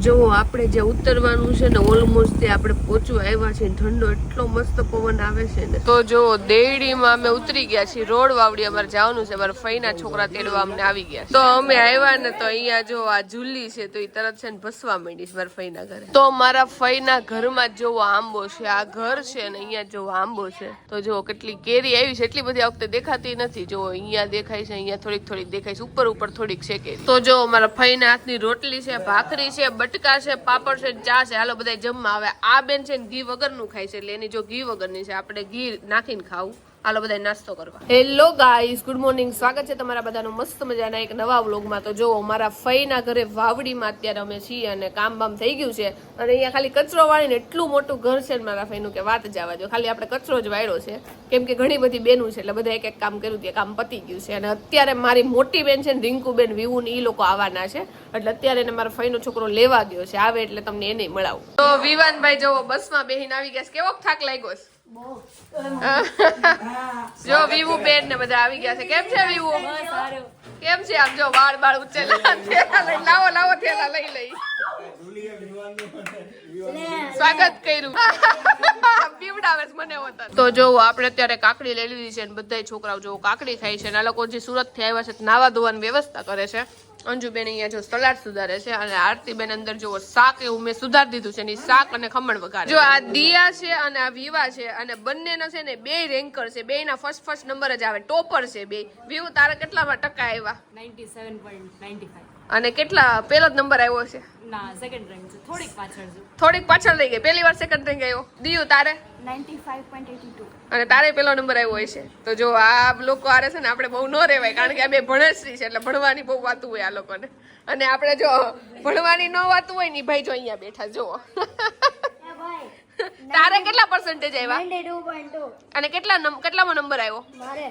જો આપણે જે ઉતરવાનું છે ને ઓલમોસ્ટ તે આપણે પહોંચવા આવ્યા છે. ઠંડો એટલો મસ્ત પવન આવે છે ને. તો જો દેડીમાં અમે ઉતરી ગયા છીએ. રોડ વાવડી અમારે જવાનું છે. મારા ફઈના છોકરા તેડવા અમને આવી ગયા. તો અમે આવ્યા ને તો અહીંયા જો આ ઝૂલી છે તો એ તરત છે ને ભસવા માંડીશ મારા ફઈના ઘરે. તો મારા ફઈના ઘરમાં જો આંબો છે. આ ઘર છે ને અહીંયા જો આંબો છે. તો જો કેટલી કેરી આવી છે. એટલી બધી આ વખતે દેખાતી નથી. જો અહીંયા દેખાય છે, અહીંયા થોડીક થોડીક દેખાય છે, ઉપર ઉપર થોડીક છે કે. તો જો મારા ફઈના હાથની રોટલી છે, ભાખરી છે, બટકા છે, પાપડ છે, ચા છે. હાલો બધા જમવા. હવે આ બેન છે ને ઘી વગરનું ખાય છે એટલે એની જો ઘી વગરની છે. આપણે ઘી નાખીને ખાવું. હાલો બધા નાસ્તો કરવા. Hello guys, good morning. સ્વાગત છે તમારા બધાનું મસ્ત મજાના એક નવા વ્લોગમાં. તો જો મારા ફઈના ઘરે વાવડીમાં અત્યારે અમે છીએ અને કામ બામ થઈ ગયું છે. અને અહીંયા ખાલી કચરો વાળીને એટલું મોટું ઘર છે ને મારા ફઈનું કે વાત જવા દો. ખાલી આપણે કચરો જ વાળ્યો છે કેમ કે ઘણી બધી બેનું છે એટલે બધા એક એક કામ કર્યું તે કામ પતી ગયું છે. અને અત્યારે મારી મોટી બેન છે ને રિંકુ બેન, વિવુ ને એ લોકો આવવાના છે એટલે અત્યારે એને મારા ફઈનો છોકરો લેવા ગયો છે. આવે એટલે તમને એને મળાવું. તો વિવાનભાઈ જો બસમાં બેહીને આવી ગયા છે. કેવો થાક લાગ્યો છે? જો વિવુ બેન ને બધા આવી ગયા છે. કેમ છે વિવુ? કેમ છે? આમ જો વાળ બાળ ઉચેલા. લાવો લાવો થેલા લઈ લઈ. સ્વાગત કર્યું. પીવડાવે છે મને હોતા. તો જો આપણે અત્યારે કાકડી લઈ લીધી છે ને બધા છોકરાઓ જો કાકડી ખાય છે. આ લોકો જે સુરત થી આવ્યા છે નાવા ધોવાની વ્યવસ્થા કરે છે. અંજુબેન અહીંયા જો સલાડ સુધારે છે અને આરતીબેન અંદર જો શાક એવું મેં સુધારી દીધું છે ને શાક અને ખમણ વઘારે. જો આ દિયા છે અને આ વિવા છે અને બંનેના છે ને બે રેન્કર છે. બેયના ફર્સ્ટ નંબર જ આવે. ટોપર છે બે. વિવુ તારા કેટલામાં ટકા આવ્યા? 97.95. અને કેટલા પહેલો જ નંબર આવ્યો છે? ના, સેકન્ડ રેન્ક છે. થોડીક પાછળ રહી ગઈ. પહેલી વાર સેકન્ડ રેન્ક આવ્યો. દિયુ તારે 95.82. અને તારે પેલો નંબર આવ્યો હોય છે. તો જો આ લોકો આરે છે ને આપણે બહુ ન રહેવાય કારણ કે આ બે ભણેશ્રી છે એટલે ભણવાની બહુ વાતું હોય આ લોકોને. અને આપણે જો ભણવાની ન વાતું હોય ને ભાઈ જો અહીંયા બેઠા જો. તારે કેટલા પર્સન્ટેજ આવ્યા? 92.2. અને કેટલામાં નંબર આવ્યો? મારે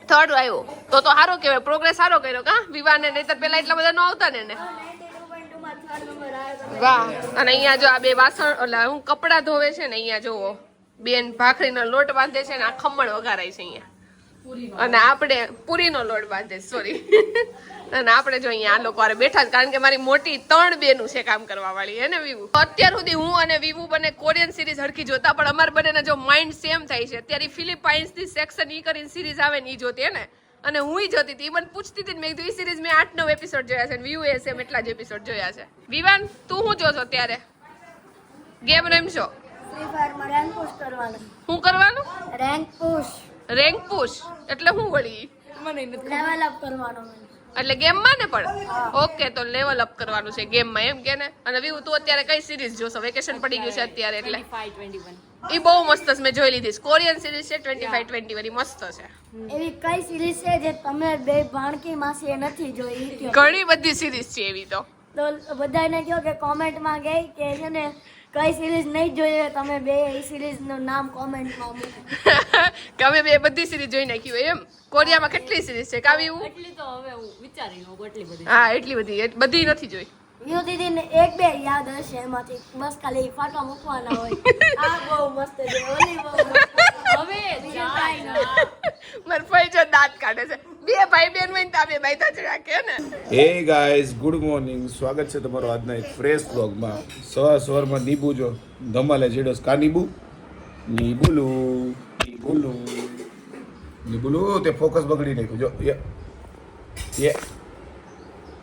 થર્ડ આવ્યો. તો સારો કહેવાય. પ્રોગ્રેસ સારો કર્યો કા વિવાને? નહીતર પેલા એટલા બધા ન આવતા ને. 92.2 માં થર્ડ નંબર આવ્યો. વાહ. અને અહીંયા જો આ બે વાસણ એટલે હું કપડા ધોવે છે ને અહીંયા જોવો બેન ભાખરીનો લોટ બાંધે છે ને આ ખમણ વઘારાય છે અહીંયા. અને આપણે પૂરીનો લોટ બાંધે સોરી. અને આપણે જો અહીંયા આ લોકો આરે બેઠા કારણ કે મારી મોટી 3 બેનું છે કામ કરવા વાળી હે ને વિવુ. અત્યાર સુધી હું અને વિવુ બંને કોરિયન સિરીઝ હરખી જોતા પણ અમાર બંનેના જો માઇન્ડ સેમ થાય છે. અત્યારે ફિલિપાઇન્સ ની સેક્શન ઈ કરીને સિરીઝ આવે ને ઈ જોતી હે ને અને હુંય જોતી હતી. મને પૂછતી હતી મેં કીધું ઈ સિરીઝ મેં 8-9 એપિસોડ જોયા છે. વિવુ એ સેમ એટલા જ એપિસોડ જોયા છે. વિવાન તું શું જોશો અત્યારે? ગેમ રમશો? ફ્રી ફાયર માં રેન્ક પુશ કરવાનું. શું કરવાનું? રેન્ક પુશ એટલે શું વળી? મને લેવલ અપ કરવાનું. એટલે ગેમમાં ને પણ ઓકે. તો લેવલ અપ કરવાનું છે ગેમમાં એમ કે ને. અને વિવુ તું અત્યારે કઈ સિરીઝ જોશો? વેકેશન પડી ગયું છે અત્યારે એટલે 25-21. ઈ બહુ મસ્ત છે. મેં જોઈ લીધી કોરિયન સિરીઝ છે 25-21 મસ્ત છે. એવી કઈ સિરીઝ છે જે તમે બે ભાણકી માસી નથી જોઈ? ઘણી બધી સિરીઝ છે એવી. તો બધાને કહો કે કોમેન્ટમાં ગઈ કે છે ને કઈ સિરીઝ નહીં જોઈએ તમે બે એ સિરીઝ નું નામ કોમેન્ટમાં મૂકો. કે અમે બે બધી સિરીઝ જોઈ નાખી હોય એમ. કોરિયામાં કેટલી સિરીઝ છે કાવી? એટલી તો હવે હું વિચારી લઉં. એટલી બધી? હા એટલી બધી. બધી નથી જોઈ. યુ દીદી ને એક બે યાદ હશે એમાંથી બસ ખાલી ફાટો મૂકવાના હોય. આ બહુ મસ્ત છે. ઓલી બહુ મસ્ત. હવે માર ભાઈ જો દાંત કાઢે છે. બે ભાઈ બેન હોય ને તો બે ભાઈ જ રાખે ને. Hey guys, good morning. સ્વાગત છે તમારો આજના એક ફ્રેશ વ્લોગમાં. સવારમાં નીબુ જો ધમાલે જેડોસ કા નીબુ નીબુલું તે ફોકસ બગડી નાખ્યું જો. એ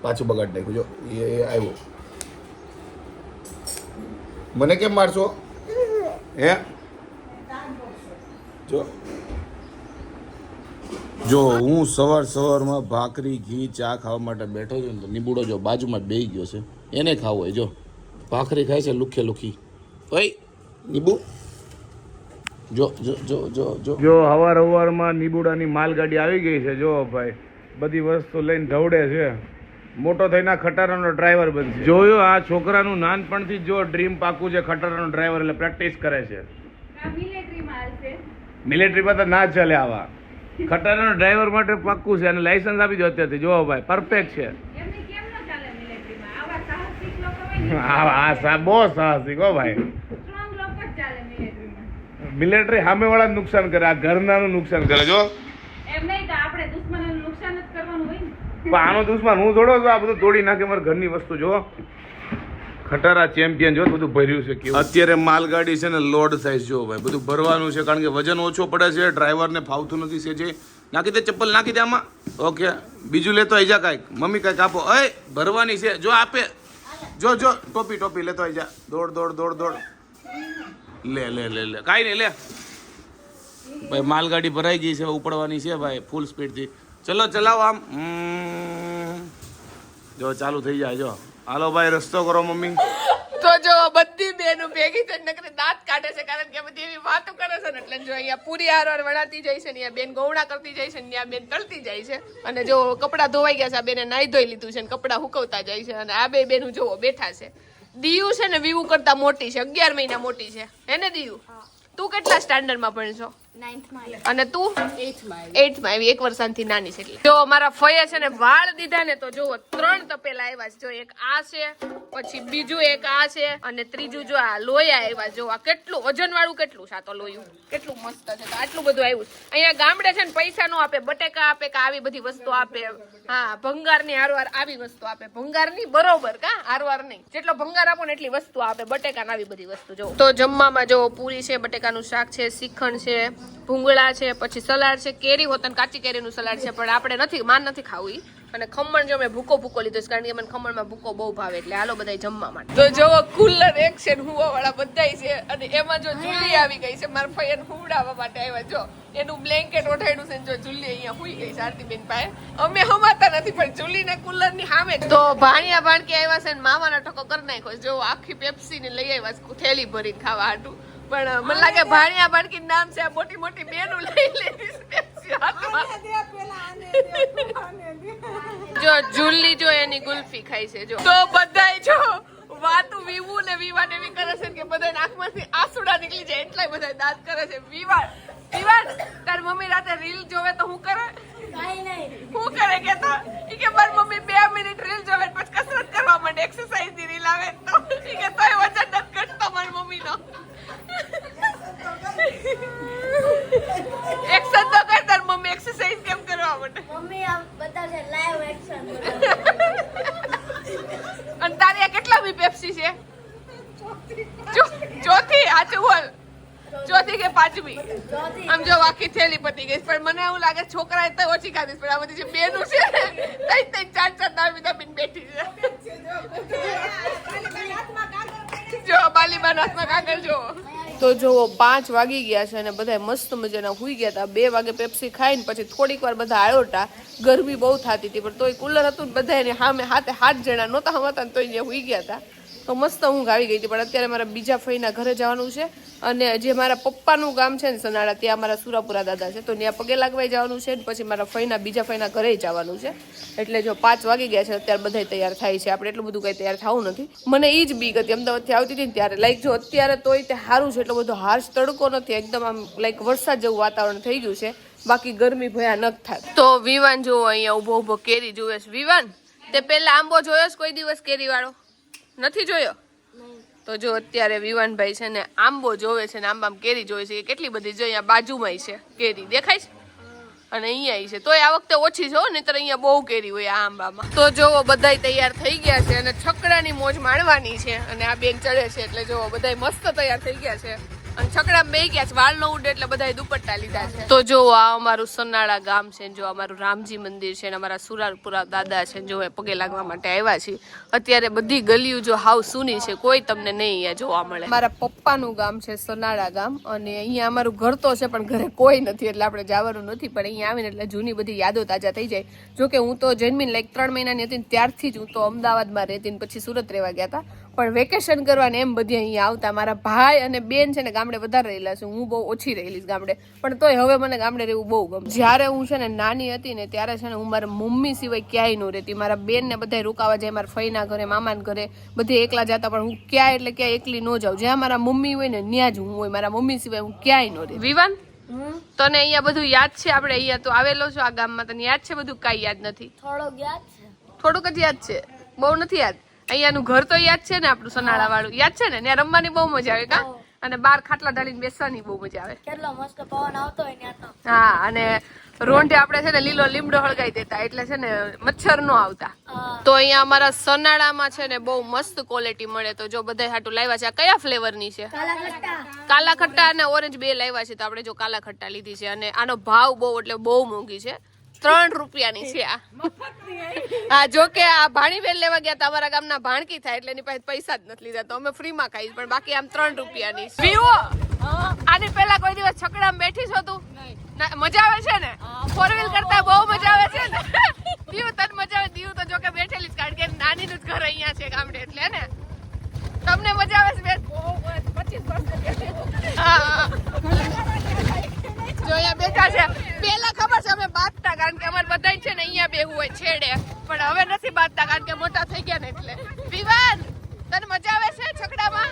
પાછું બગાડી નાખ્યું જો. એ આવ્યો. મને કેમ મારશો હે? જો હું સવારમાં ભાખરી ઘી ચા ખાવા માટે બેઠો છું ને તો નીબુડો જો બાજુમાં બેહી ગયો છે. એને ખાવો હોય જો ભાખરી ખાય છે લુખે લુખી. ઓય નીબુ જો જો જો જો જો જો હવારમાં નીબુડાની માલગાડી આવી ગઈ છે. જો ભાઈ બધી વસ્તુ લઈને દોડે છે. મોટો થઈને ખટારાનો ડ્રાઈવર બનશે. જોયો આ છોકરાનું નાનપણથી જો ડ્રીમ પાકું છે ખટારાનો ડ્રાઈવર એટલે પ્રેક્ટિસ કરે છે. મિલિટરીમાં તો ના ચાલે આવા. ખટારાનો ડ્રાઈવર માટે પાક્કું છે અને લાયસન્સ આપી દો અત્યારથી. જો ભાઈ પરફેક્ટ છે. હા બહુ સાહસિક હો ભાઈ. મિલિટરી સામે વાળા નુકસાન કરે. આ ઘરનાનું નુકસાન કરે જો. એમ નહીં તો આપણે દુશ્મનોનું નુકસાન જ કરવાનું હોય ને. પણ આનો દુશ્મન હું થોડો છું, આ બધું તોડી નાખે મારા ઘરની વસ્તુ જો. ખટારા ચેમ્પિયન જો બધું ભર્યું છે કેવું. અત્યારે માલગાડી છે ને લોડ સાઈઝ જો ભાઈ બધું ભરવાનું છે, કારણ કે વજન ઓછો પડે છે, ડ્રાઈવરને ફાવતું નથી છે. જે નાખી દે ચપ્પલ, નાખી દે આમાં. ઓકે, બીજું લેતો આવી જા કાંઈક. મમ્મી કાંઈક આપો. અય ભરવાની છે જો, આપે જો જો. ટોપી લેતો આવી જા. દોડ. લે કાંઈ નહીં લે ભાઈ. માલગાડી ભરાઈ ગઈ છે, ઉપડવાની છે ભાઈ ફૂલ સ્પીડથી. ચલો ચલાવો આમ. જો ચાલુ થઈ જાય જો. હાલો ભાઈ, રસ્તો કરો મમ્મી. તો જો બધી બેનો ભેગી થઈને નકરી દાંત કાઢે છે, કારણ કે બધી એવી વાતો કરે છે ને. એટલે જો અહીંયા પૂરી હારવાર વળાતી જાય છે ને, અહીંયા બેન ગૌણા કરતી જાય છે ને, અહીંયા બેન તળતી જાય છે. અને જો કપડાં ધોવાઈ ગયા છે, આ બેને નાઈ ધોઈ લીધું છે ને કપડાં હુકવતા જાય છે. અને આ બે બેનું જોવો બેઠા છે. દિયુ છે ને વિવુ કરતા મોટી છે, 11 મહિના મોટી છે. હે ને દિયુ? તું કેટલા સ્ટાન્ડર્ડમાં ભણશો? 9th માં. અને તું 8th માં આવી, 1 વર્ષથી નાની છે. એટલે જો મારા ફઈએ છે ને વાળ દીધા ને, તો જો 3 તપેલા આવ્યા છે. જો એક આ છે, પછી બીજું એક આ છે, અને ત્રીજું જો આ લોયા આવ્યા. જો આ કેટલું વજન વાળું કેટલું છે, આ તો લોયું કેટલું મસ્ત છે. તો આટલું બધું આવ્યું. અહીંયા ગામડે છે ને પૈસા નો આપે, બટેકા આપે કે આવી બધી વસ્તુ આપે. હા, ભંગારની હારવાર આવી વસ્તુ આપે. ભંગારની બરોબર કા, હારવાર નહીં. જેટલો ભંગાર આપો ને એટલી વસ્તુ આપે. બટેકા આવી બધી વસ્તુ જો. તો જમવામાં જો પૂરી છે, બટેકાનું શાક છે, શ્રીખંડ છે, ભૂંગળા છે, પછી સલાડ છે, કેરી હોતન કાચી કેરીનું સલાડ છે, પણ આપણે નથી માન નથી ખાવું ઈ. અને ખમણ જો મેં ભૂકો લીધો છે, કારણ કે મને ખમણમાં ભૂકો બહુ ભાવે. એટલે હાલો બધા જમવા માટે. તો જો કુલર એક્શન હુવા વાળા બધાય છે, અને એમાં જો જુલી આવી ગઈ છે. મારા ફઈને હુવડાવવા માટે આવ્યા. જો એનું બ્લેન્કેટ ઓઢાડ્યું છે, જો જુલી અહીંયા હુઈ ગઈ છે આરતીબેન પાસે. અમે હમાતા નથી, પણ જુલી ને કુલર ની સામે. તો ભાણિયા ભાણકી આવ્યા છે ને મામાનો ટકો કરી નાખ્યો. જો આખી પેપ્સી ને લઈ આવ્યા છે, થેલી ભરીને ખાવા હાટું. પણ મને લાગે ભાણિયા ભાણકી નામ છે, આ મોટી મોટી બેનો લઈ લેવી. જો જુલી જો એની ગુલ્ફી ખાય છે. જો તો બધાય જો વાતું વિવુ ને વિવાન એવી કરે છે કે બધા આંખમાંથી આંસુડા નીકળી જાય, એટલા બધા દાંત કરે છે. વિવાન તાર મમ્મી રાતે રીલ જોવે તો હું કરે? હું કરે કે તો ઈ કે મારી મમ્મી 2 મિનિટ રીલ જોવે પછી કસરત કરવા માંડે, એક્સરસાઇઝ ની રીલ આવે તો ઈ કે તોય વજન નથી ઘટતો મારી મમ્મી નો. એક્શન તો કર, તાર મમ્મી એક્સરસાઇઝ કેમ કરવા માંડે? મમ્મી આ બતાવશે લાઈવ એક્શન. અને તારી આ કેટલામી પેપ્સી છે? ચોથી. સાચું બોલ, ચોથી કે 5મી? આમ જો આખી થેલી પતી ગઈ. પણ મને એવું લાગે છોકરાએ તો ઓછી ખાધી, પણ આ બધી જે બેનું છે ને 3-4 દાવી દાબીને બેઠી છે. જો બાલીબાન હાથમાં કાગળ જો. તો જો 5 વાગી ગયા છે અને બધા મસ્ત મજાના હુઈ ગયા હતા. 2 વાગે પેપ્સી ખાઈને પછી થોડીક વાર બધા આવ્યોટા. ગરમી બહુ થતી હતી, પણ તોય કુલર હતું ને બધા એને સામે 7 જણા નહોતા હમાતા ને તોય ત્યાં હુઈ ગયા હતા. તો મસ્ત ઊંઘ આવી ગઈ હતી. પણ અત્યારે મારા બીજા ફઈના ઘરે જવાનું છે, અને જે મારા પપ્પાનું ગામ છે ને સનાળા, ત્યાં મારા સુરાપુરા દાદા છે, તો ત્યાં પગે લાગવાઈ જવાનું છે. પછી મારા બીજા ફઈના ઘરે જવાનું છે. એટલે જો 5 વાગી ગયા છે, અત્યારે બધા તૈયાર થાય છે. આપણે એટલું બધું કઈ તૈયાર થવું નથી. મને એ જ બીક હતી અમદાવાદથી આવતી હતી ને ત્યારે. લાઈક જો અત્યારે તોય તે સારું છે, એટલો બધો હાર્શ તડકો નથી, એકદમ આમ લાઈક વરસાદ જેવું વાતાવરણ થઈ ગયું છે. બાકી ગરમી ભયાનક થાય. તો વિવાન જો અહીંયા ઉભો કેરી જોવે છે. વિવાન, તે પેલા આંબો જોયો છે કોઈ દિવસ કેરી વાળો? નથી જોયો? તો જો અત્યારે વિવાનભાઈ છે ને આંબો જોવે છે ને આંબામાં કેરી જોવે છે. કેટલી બધી જો અહીંયા બાજુમાં છે કેરી દેખાય છે, અને અહીંયા છે. તોય આ વખતે ઓછી છે, નહીતર અહીંયા બહુ કેરી હોય આ આંબામાં. તો જો બધાય તૈયાર થઈ ગયા છે અને છકડાની મોજ માણવાની છે. અને આ બેન ચડે છે, એટલે જો બધાય મસ્ત તૈયાર થઈ ગયા છે. અને છકડા બે ગયા છે, વાળ ન ઉડે એટલે બધાય દુપટ્ટા લીધા છે. તો જો આ અમારું સનાળા ગામ છે, જો અમારું રામજી મંદિર છે, અમારા સુરાપુરા દાદા છે, જો પગે લાગવા માટે આવ્યા છે. અત્યારે બધી ગલીઓ જો હાવ સૂની છે, કોઈ તમને નહીં અહીંયા જોવા મળે. મારા પપ્પાનું ગામ છે સનાળા ગામ, અને અહીંયા અમારું ઘર તો છે પણ ઘરે કોઈ નથી, એટલે આપણે જવાનું નથી. પણ અહીંયા આવીને એટલે જૂની બધી યાદો તાજા થઈ જાય. જોકે હું તો જન્મીને લાઈક 3 મહિનાની હતી ત્યારથી જ હું તો અમદાવાદમાં રહેતી ને પછી સુરત રહેવા ગયા હતા. પણ વેકેશન કરવાને એમ બધી અહીંયા આવતા. મારા ભાઈ અને બેન છે ને ગામડે વધારે રહેલા છે, હું બહુ ઓછી રહેલી ગામડે. પણ તોય હવે મને ગામડે રહેવું બહુ ગમે. જ્યારે હું છે ને નાની હતી ને ત્યારે છે ને હું મારા મમ્મી સિવાય ક્યાંય ન રહેતી. મારા બેન ને બધા રોકાવા જાય મારા ફઈના ઘરે, મામાના ઘરે, બધે એકલા જતા. પણ હું ક્યાંય એટલે ક્યાંય એકલી ન જાઉં. જ્યાં મારા મમ્મી હોય ને ત્યાં જ હું હોય. મારા મમ્મી સિવાય હું ક્યાંય ન રહે. વિવાન, તને અહીંયા બધું યાદ છે? આપણે અહીંયા તો આવેલો છો આ ગામમાં, તને યાદ છે બધું? કાંઈ યાદ નથી? થોડોક યાદ છે. થોડુંક જ યાદ છે, બહુ નથી યાદ. અહીંયાનું ઘર તો યાદ છે ને, આપણું સનાળા વાળું યાદ છે ને? ત્યાં રમવાની બહુ મજા આવે કા, અને 12 ખાટલા ઢાળીને બેસવાની બહુ મજા આવે. કેટલો મસ્ત પવન આવતો હોય ત્યાં તો. હા, અને રોંઢે આપણે છે ને લીલો લીમડો હળગાઈ દેતા એટલે છે ને મચ્છર નો આવતા. તો અહીંયા અમારા સનાળામાં છે ને બહુ મસ્ત ક્વોલિટી મળે. તો જો બધા હાટું લાવ્યા છે. આ કયા ફ્લેવર ની છે? કાલા ખટ્ટા અને ઓરેન્જ બે લાવ્યા છે. તો આપણે જો કાલા ખટ્ટા લીધી છે અને આનો ભાવ બહુ એટલે બહુ મોંઘી છે. 3 રૂપિયાની છે આ. હા, જો કે આ ભાણીબેન લેવા ગયા હતા, અમારા ગામના ભાણકી થાય એટલે એની પાસે પૈસા જ નથી લીધા, તો અમે ફ્રીમાં ખાઈ. પણ બાકી આમ 3 રૂપિયાની. વિવો આની પહેલા કોઈ દિવસ છકડામાં બેઠી છો તું? મજા આવે છે ને? 4 વ્હીલ કરતા બહુ મજા આવે છે ને? દીવ તને મજા આવે? દીવ તો જો કે બેઠેલી જ, કારણ કે નાનીનું જ ઘર અહીંયા છે ગામડે, એટલે ને તમને મજા આવે છે બેન? 25 વર્ષ. હા, જો અહીંયા બેઠા છે. પેલા ખબર છે અમે બાંધતા, કારણ કે અમારે બધા છે ને અહીંયા બેહવું હોય છેડે, પણ હવે નથી બાંધતા કારણ કે મોટા થઈ ગયા ને એટલે. વિવાન, તને મજા આવે છે છકડામાં?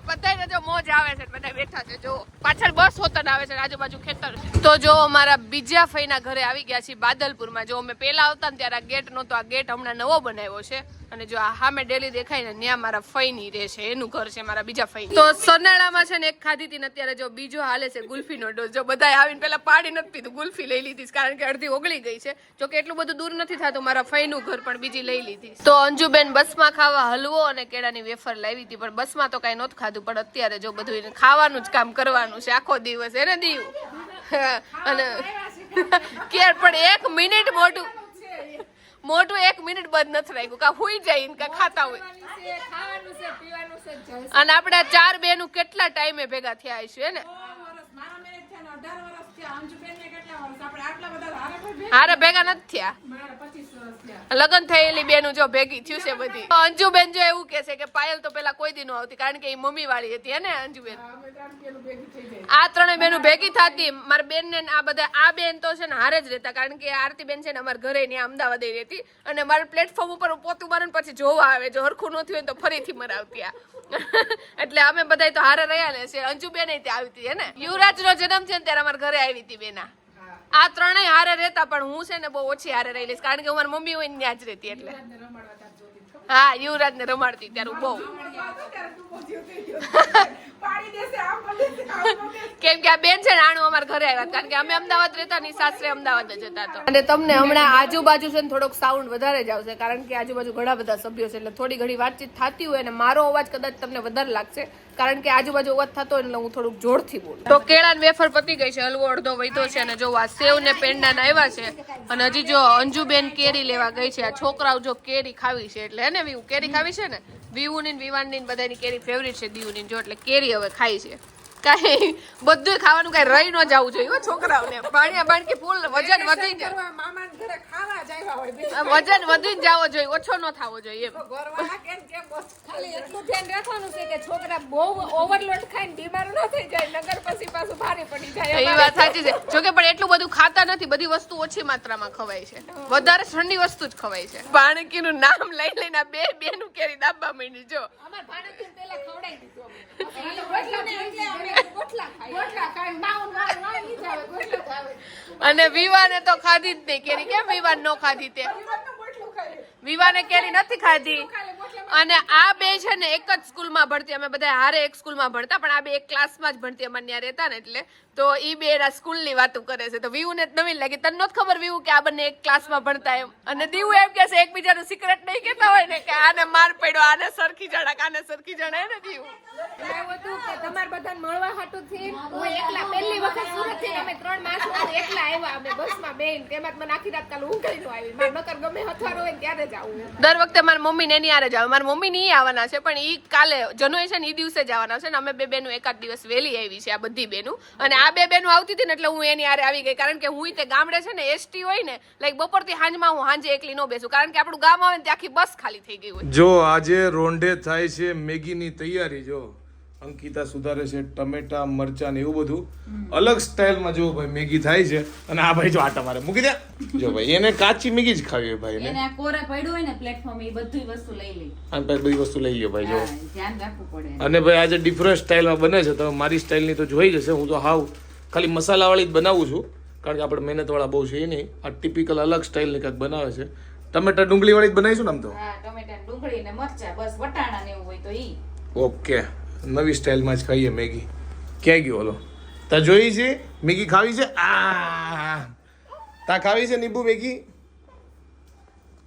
બધાને જો મોજ આવે છે, બધા બેઠા છે. જો પાછળ બસ હોતન આવે છે, આજુબાજુ ખેતર છે. તો જો અમારા બીજા ફઈના ઘરે આવી ગયા છીએ બાદલપુરમાં. જો અમે પેલા આવતા ને ત્યારે આ ગેટ નહોતો, આ ગેટ હમણાં નવો બનાવ્યો છે. અને જો આ સામે ડેલી દેખાય ને ત્યાં મારા ફઈની રહે છે, એનું ઘર છે મારા બીજા ફઈ. તો સનાળામાં છે ને એક ખાધી હતી ને અત્યારે જો બીજો હાલે છે ગુલ્ફીનો ડોઝ. જો બધા આવીને પેલા પાણી નથી પીધું, ગુલ્ફી લઈ લીધી કારણ કે અડધી ઓગળી ગઈ છે. જો કે એટલું બધું દૂર નથી થતું, મારા ફઈનું ઘર પણ બીજી લઈ લીધી. તો અંજુબેન બસમાં ખાવા હલવો અને કેળાની વેફર લાવી હતી, પણ બસમાં તો કઈ નહોતું ખાધું. પણ અત્યારે જો બધું ખાવાનું જ કામ કરવાનું છે આખો દિવસ, એને દીવ. અને કેર પણ 1 મિનિટ મોટું 1 મિનિટ બંધ નથી રાખ્યું, કા હુઈ જાય કા ખાતા હોય. અને આપણે 4 બહેનું કેટલા ટાઈમે ભેગા થયા છે ને? હારે ભેગા નથી થયા. લગ્ન થયેલી બેનું જો ભેગી થયું છે બધી. અંજુબેન જો એવું કે છે કે પાયલ તો પેલા કોઈ દી નો આવતી, કારણ કે એ મમ્મી વાળી હતી હે ને અંજુબેન. આ 3 બેનું ભેગી થતી. મારા બેન ને આ બધા, આ બેન તો છે ને હારે જ રહેતા, કારણ કે આરતી બેન છે ને અમારા ઘરે ને અમદાવાદ રહેતી. અને મારા પ્લેટફોર્મ ઉપર પોતું મારે પછી જોવા આવે, જો હરખું ન થયું તો ફરીથી મરાવતી આ. એટલે અમે બધા તો હારે રહ્યા ને છે. અંજુબેન ત્યાં આવી હતી હે ને, યુવરાજ નો જન્મ છે ને ત્યારે અમારા ઘરે આવી હતી બેના. આ 3 હારે રહેતા, પણ હું છે ને બહુ ઓછી હારે રહી લઈશ, કારણ કે મારી મમ્મી હોય ત્યાં જ રહેતી એટલે. હા, યુવરાજ ને રમાડતી ત્યારે બહુ. કેમ કે આ બેન છે ને આણું અમારા ઘરે આવ્યા, કારણ કે અમે અમદાવાદ રહેતા ની સાસરે અમદાવાદ જ હતા. તો અને તમને હમણાં આજુબાજુ છે ને થોડોક સાઉન્ડ વધારે જ આવશે, કારણ કે આજુબાજુ ઘણા બધા સભ્યો છે, એટલે થોડી ઘણી વાતચીત થતી હોય અને મારો અવાજ કદાચ તમને વધારે લાગશે, કારણ કે આજુબાજુ અવાજ થતો હોય એટલે હું થોડુંક જોરથી બોલું. તો કેળા ને વેફર પતી ગઈ છે, હલવો અડધો વૈધો છે, અને જો આ સેવ ને પેંડા ના આવ્યા છે. અને હજી જો અંજુબેન કેરી લેવા ગઈ છે. આ છોકરાઓ જો કેરી ખાવી છે એટલે હે ને વિવું, કેરી ખાવી છે ને? વિવુની વિવાનની બધાની કેરી ફેવરિટ છે દીવની. જો એટલે કેરી હવે ખાઈ છે. કઈ બધું ખાવાનું કઈ રહી ન જવું જોઈએ છોકરાઓને. પાણી બાણકી ફૂલ વજન વધી જાય, વજન વધી જ જવો જોઈએ, ઓછો ન થવો જોઈએ એમ. ખાલી એટલું ધ્યાન રાખવાનું છે કે છોકરા બહુ ઓવરલોડ ખાઈને બીમાર ન થઈ જાય, નગર પછી પાછું ભારે પડી જાય. એ વાત સાચી છે. જોકે પણ એટલું બધું ખાતા નથી, બધી વસ્તુ ઓછી માત્રામાં ખવાય છે, વધારે ઠંડી વસ્તુ જ ખવાય છે. પાણકીનું નામ લઈ લઈને બે બેનું કેરી દાબવા માંડી. જો અમાર ભાણકીને પેલા ખવડાવી દીધું અને વિવાને તો ખાધી જ નહીં કેરી. કેમ વિવાન નો ખાધી? તે વિવાને કેરી નથી ખાધી. અને આ બે છે ને એક જ સ્કૂલમાં ભણતી, અમે બધા હારે એક સ્કૂલમાં ભણતા, પણ આ બે એક ક્લાસમાં જ ભણતી, અમારે ત્યાં રહેતા ને એટલે. તો ઈ બે એના સ્કૂલની વાતો કરે છે. તો વિવુને નવીન લાગી, તને નહોતી ખબર વિવુ કે આ બંને એક ક્લાસમાં ભણતા એમ. અને દીવું એમ કે છે એકબીજાનું સિક્રેટ નહીં કહેતા હોય ને, કે આને માર પડ્યો, આને સરખી જણાક, આને સરખી જણાય ને દીવું. એવું હતું કે તમારે બધાને મળવા હાટું થી હું એકલા પહેલી વખત સુરત થી અમે 3 માસ એકલા આવ્યા, અમે બસમાં બેન. તેમાં મને આખી રાત કાલ ઊંઘ ન આવી. માર નકર ગમે હથવારો હોય ત્યારે જ આવું. દર વખતે મારી મમ્મી ને એની હારે જ આવે. મારી મમ્મી ની આવવાના છે, પણ ઈ કાલે જનોય છે ને ઈ દિવસે જ આવવાના છે ને. અમે બે બેનું એકાદ દિવસ વહેલી આવી છે, આ બધી બેનું. અને આ બે બેનું આવતી હતી ને એટલે હું એની હારે આવી ગઈ, કારણ કે હું તે ગામડે છે ને એસટી હોય ને, લાઈક બપોરથી હાંજમાં હું હાંજે એકલી ન બેસું, કારણ કે આપણું ગામ આવે ને ત્યાં આખી બસ ખાલી થઈ ગઈ હોય. જો આજે રોંઢે થાય છે મેગીની તૈયારી. જો અંકિતા સુધારે છે ટમેટા મરચા ને એવું બધું અલગ સ્ટાઇલમાં. જો ભાઈ મેગી થાય છે, અને આ ભાઈ જો આટા મારે મૂકી દે. જો ભાઈ એને કાચી મેગી જ ખાવી હોય ભાઈ, એને આ કોરા પડ્યું હોય ને પ્લેટફોર્મ એ બધી વસ્તુ લઈ લે. અને ભાઈ બધી વસ્તુ લઈ લ્યો ભાઈ. જો ધ્યાન રાખવું પડે. અને ભાઈ આજે ડિફરન્ટ સ્ટાઇલમાં બને છે, તો મારી સ્ટાઇલની તો જોઈ જશે. હું તો હાવ ખાલી મસાલાવાળી જ બનાવું છું, કારણ કે આપણે મહેનતવાળા બહુ છે નહીં. આ ટિપિકલ અલગ સ્ટાઇલની કંઈક બનાવે છે. ટમેટા ડુંગળીવાળી જ બનાવીશું ને આમ તો. હા, ટમેટા ડુંગળી ને મરચા, બસ વટાણા ને એવું હોય તો ઈ. ઓકે, નવી સ્ટાઇલમાં જ ખાઈએ મેગી. ક્યાં ગયો ઓલો? તા જોઈ છે મેગી ખાવી છે? આ તા ખાવી છે નીબુ ભેગી?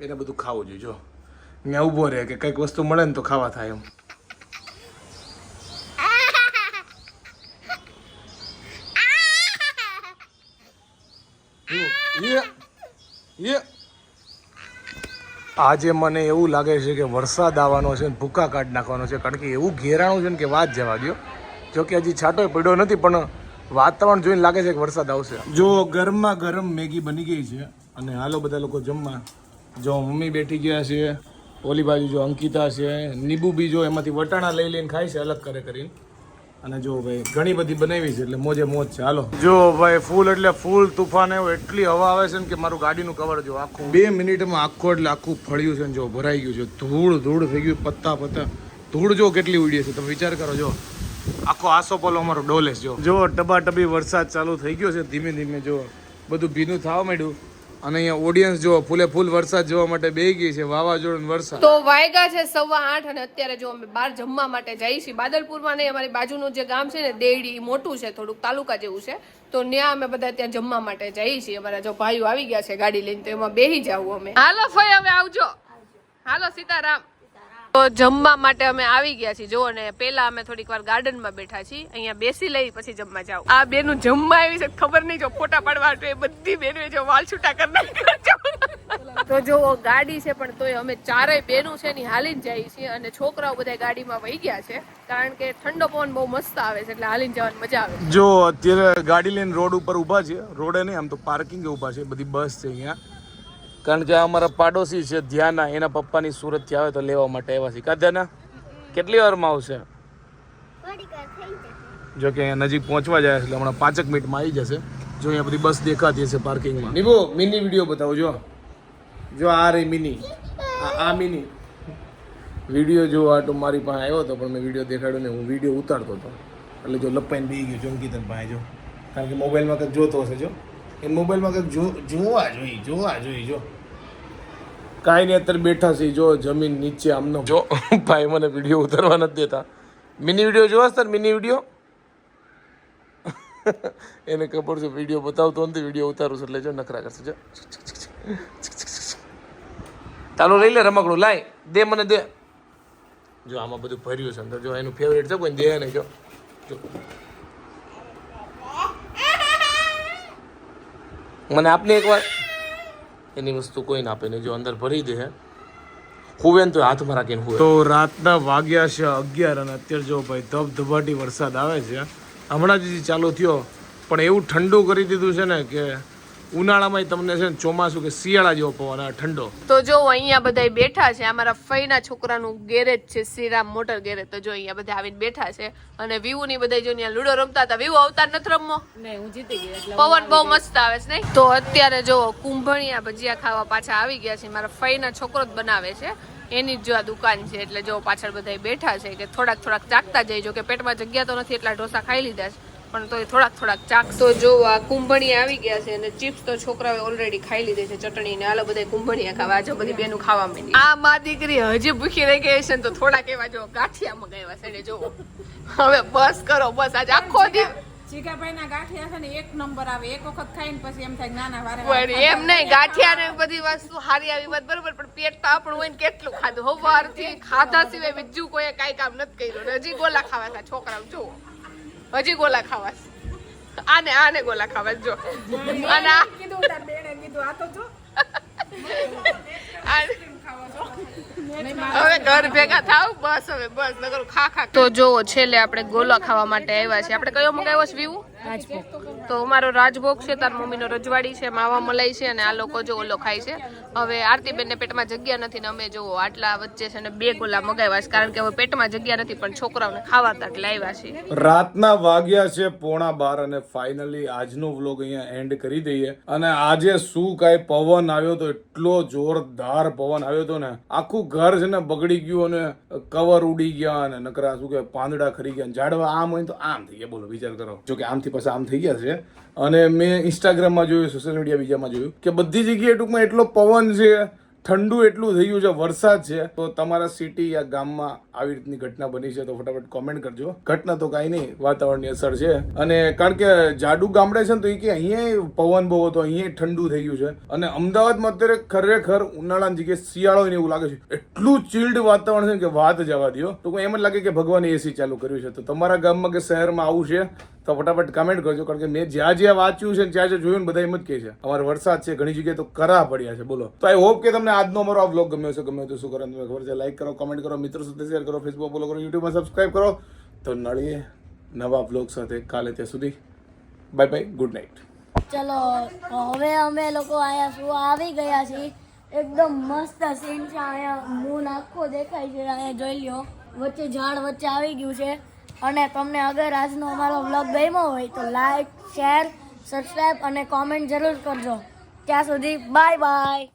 એને બધું ખાવું જોઈએ. જો ત્યાં ઊભો રહે કે કંઈક વસ્તુ મળે ને તો ખાવા થાય એમ. આજે મને એવું લાગે છે કે વરસાદ આવવાનો છે ને ભૂકા કાઢી નાખવાનો છે, કારણ કે એવું ઘેરાણું છે ને કે વાત જવા દો. જો કે હજી છાંટો પડ્યો નથી, પણ વાતાવરણ જોઈને લાગે છે કે વરસાદ આવશે. જો ગરમમાં ગરમ મેગી બની ગઈ છે અને હાલો બધા લોકો જમવા. જો મમ્મી બેઠી ગયા છે, ઓલી બાજુ જો અંકિતા છે, નીબુ બી જો એમાંથી વટાણા લઈ લઈને ખાય છે અલગ કરે કરીને. અને જો ભાઈ ઘણી બધી બનાવી છે એટલે મોજે મોજ છે. હાલો જો ભાઈ ફૂલ એટલે ફૂલ તુફાન એવું, એટલી હવા આવે છે ને કે મારું ગાડીનું કવર જો આખું 2 મિનિટમાં આખું એટલે આખું ફળ્યું છે ને જો ભરાઈ ગયું છે. ધૂળ થઈ ગયું, પત્તા ધૂળ જો કેટલી ઉડી છે તમે વિચાર કરો. જો આખો આસોપાલો અમારો ડોલે છે. જો ટબાટબી વરસાદ ચાલુ થઈ ગયો છે ધીમે ધીમે. જો બધું ભીનું થવા માંડ્યું અને અહીંયા ઓડિયન્સ જો ફૂલે ફૂલ વરસાદ જોવા માટે બેહી ગઈ છે. વાવાઝોડું વરસાદ. તો વાયગા છે 8:15 અને અત્યારે જો અમે બહાર જમવા માટે જઈએ છીએ. બાદલપુરમાં નહીં, અમારી બાજુનું જે ગામ છે ને દેડી, મોટું છે થોડુંક, તાલુકા જેવું છે, તો ત્યાં અમે બધા ત્યાં જમવા માટે જઈએ છીએ. અમારા જો ભાઈઓ આવી ગયા છે ગાડી લઈને, તો એમાં બેહી જાવ અમે. હાલો ફઈ હવે આવજો. હાલો સીતારામ. તો જમવા માટે અમે આવી ગયા છીએ. જો ને પેલા અમે થોડીક વાર ગાર્ડનમાં બેઠા છીએ, અહીંયા બેસી લઈ પછી જમવા જાવ. આ બેનું જમવા આવી છે ખબર નહીં, જો ફોટા પાડવા એ બધી બેનો જો વાલ છૂટા કરી નાખ્યા. તો જો ગાડી છે પણ તોય અમે ચારેય બેનું છે ને હાલીને જઈએ છીએ અને છોકરાઓ બધા ગાડીમાં વહી ગયા છે, કારણ કે ઠંડો પવન બહુ મસ્ત આવે છે એટલે હાલીને જવાની મજા આવે. જો અત્યારે ગાડી લઈને રોડ ઉપર ઊભા છે. રોડે નહીં, આમ તો પાર્કિંગ ઊભા છે, બધી બસ છે અહીંયા. કારણ કે અમારા પાડોશી છે ધ્યાના, એના પપ્પાની સુરતથી આવે તો લેવા માટે આવ્યા છે. કા ધ્યાના કેટલી વારમાં આવશે? જો કે અહીંયા નજીક પહોંચવા જાય એટલે હમણાં 5 મિનિટમાં આવી જશે. જો અહીંયા બધી બસ દેખાતી હશે પાર્કિંગમાં. નીબો મિની વિડીયો બતાવો. જો આ રહી મિની, આ મિની વિડીયો જો આટો મારી પાસે આવ્યો હતો, પણ મેં વિડીયો દેખાડ્યો ને હું વિડીયો ઉતારતો હતો એટલે જો લપાઈને બેસી ગયો ચોંકીતન પાસે. જો કારણ કે મોબાઈલમાં કંઈક જોતો હશે. જો એ મોબાઈલમાં કંઈક જોવા જોઈ. જો કાંઈ નહીં, અત્યારે બેઠા છે જો જમીન નીચે આમનો. જો ભાઈ મને વિડીયો ઉતારવા નથી દેતા. મિની વિડીયો જોવા સર, મિની વિડીયો એને ખબર છે વિડીયો બતાવતો નથી, વિડીયો ઉતારું છું એટલે જો નખરા કરશે. જો ચાલો લઈ લે રમકડું, લાય દે મને દે. જો આમાં બધું ભર્યું છે અંદર. જો એનું ફેવરેટ છે કોઈ દે નહીં. જો મને આપને એકવાર એની વસ્તુ કોઈ ના આપે નહીં. જો અંદર ભરી દે હુવે ને તો હાથમાં રાખીને હુવે. તો રાતના વાગ્યા છે 11 અને અત્યારે જો ભાઈ ધબધબાટી વરસાદ આવે છે. હમણાં જ ચાલુ થયો પણ એવું ઠંડુ કરી દીધું છે ને કે ઉનાળામાં તમને છે ને ચોમાસું કે શિયાળા જેવો પવન ઠંડો. તો જો અહીંયા બધા બેઠા છે, અમારા ફઈના છોકરાનું ગેરેજ છે, શ્રીરામ મોટર ગેરેજ. તો જો અહીંયા બધા આવીને બેઠા છે અને વિવુ ની બધા જો ત્યાં લુડો રમતા હતા. વિવુ અવતાર નથી રમવો? નહીં, હું જીતી ગઈ. પવન બહુ મસ્ત આવે છે નહીં? તો અત્યારે જો કુંભણિયા ભજીયા ખાવા પાછા આવી ગયા છે. મારા ફઈના છોકરો જ બનાવે છે, એની જ જો આ દુકાન છે. એટલે જો પાછળ બધા બેઠા છે કે થોડાક ચાખતા જઈ. જો કે પેટમાં જગ્યા તો નથી એટલા ઢોસા ખાઈ લીધા છે, પણ તો થોડાક ચાક. તો જો આ કુંભણિયા આવી ગયા છે અને ચિપ્સ તો છોકરાઓએ ઓલરેડી ખાઈ લીધી છે, ચટણી ને. હાલો બધા કુંભણિયા ખાવા. આજો બધી બેનું ખાવા માંડી. આ મા દીકરી હજી ભૂખી રહી ગઈ છે ને, તો થોડાક એવા જો ગાંઠિયા મગાવ્યા છે ને. જો હવે બસ કરો, બસ આજ આખો દિવસ જીગાભાઈના ગાંઠિયા છે ને એક નંબર આવે. એક વખત ખાઈને પછી એમ થાય નાના વારે એમ નહીં, ગાંઠિયા ને બધી વસ્તુ સારી આવી વાત બરોબર, પણ પેટ તો આપણું હોય ને કેટલું ખાધું. સવારથી ખાધા સિવાય બીજું કોઈ કાંઈ કામ નથી કર્યું. હજી ગોલા ખાવા હતા છોકરાઓ. જો હજી ગોલા ખાવા, આને ગોલા ખાવા. જો અને કીધું તાર બેને કીધું આ તો જો હવે ઘર ભેગા થાવ બસ. હવે બસ નકર ખા. તો જો છેલ્લે આપણે ગોલા ખાવા માટે આવ્યા છે. આપણે કયો મંગાવ્યો છે વિવુ? તો અમારો રાજભોગ છે, તાર મમ્મીનો રજવાડી છે, માવા મલાઈ છે અને આ લોકો જો ઓલો ખાય છે. હવે આરતીબેન ને પેટમાં જગ્યા નથી ને અમે જો આટલા વચ્ચે છે ને 2 ગોલા મગાવ્યા છે, કારણ કે હવે પેટમાં જગ્યા નથી પણ છોકરાઓને ખાવા હતા એટલે આવ્યા છે. રાતના વાગ્યા છે 11:15 અને ફાઇનલી આજનો વ્લોગ અહીંયા એન્ડ કરી દઈએ. અને આજે શું કાંઈ પવન આવ્યો તો, એટલો જોરદાર પવન આવ્યો તો ને આખું ઘર છે ને બગડી ગયું અને કવર ઉડી ગયા અને નકરા શું કે પાંદડા ખરી ગયા. ઝાડવા આમ હોય તો આમ થઈ ગયા. બોલો વિચાર કરો. જો કે આમથી પછી આમ થઈ ગયા છે. અને મેં ઇન્સ્ટાગ્રામમાં જોયું, સોશિયલ મીડિયા બીજામાં જોયું કે બધી જગ્યાએ ટૂંકમાં એટલો પવન છે ઠંડુ એટલું થઈ ગયું છે, વરસાદ છે, તો તમારા સિટી યા ગામમાં આવી રીતની ઘટના બની છે તો ફટાફટ કોમેન્ટ કરજો. ઘટના તો કાંઈ નહીં, વાતાવરણની અસર છે. અને કારણ કે જાડુ ગામડે છે ને તો એ કે અહીંયા પવન બહુ હતો, અહીંયા ઠંડુ થઈ ગયું છે. અને અમદાવાદમાં અત્યારે ખરેખર ઉનાળાની જગ્યાએ શિયાળો ને એવું લાગે છે. એટલું ચિલ્ડ વાતાવરણ છે કે વાત જવા દો. તો એમ જ લાગે કે ભગવાને એસી ચાલુ કર્યું છે. તો તમારા ગામમાં કે શહેરમાં આવું છે તો ફટાફટ કમેન્ટ કરજો. કારણ કે મેં જ્યાં જ્યાં વાંચ્યું છે જ્યાં જ્યાં જોયું ને બધા એમ જ કહે છે અમારે વરસાદ છે, ઘણી જગ્યાએ તો કરા પડ્યા છે. બોલો. તો આઈ હોપ કે તમને આજનો અમારો આ બ્લોગ ગમ્યો છે. ગમ્યો તો શું કરો તમને ખબર છે, લાઈક કરો, કમેન્ટ કરો, મિત્રો સાથે શેર કરો, ફેસબુક ફોલો કરો, યુટ્યુબમાં સબસ્ક્રાઈબ કરો. તો મળીએ નવા બ્લોગ સાથે કાલે. ત્યાં સુધી બાય બાય, ગુડ નાઇટ. ચલો હવે અમે લોકો અહીંયા શું આવી ગયા છીએ. એકદમ મસ્ત સીન છે. અહીંયા મૂન આખો દેખાય છે. અહીંયા જોઈ લ્યો, વચ્ચે ઝાડ વચ્ચે આવી ગયું છે. અને તમને અગર આજનો અમારો વ્લોગ ગમ્યો હોય તો લાઈક, શેર, સબસ્ક્રાઈબ અને કોમેન્ટ જરૂર કરજો. ત્યાં સુધી બાય બાય.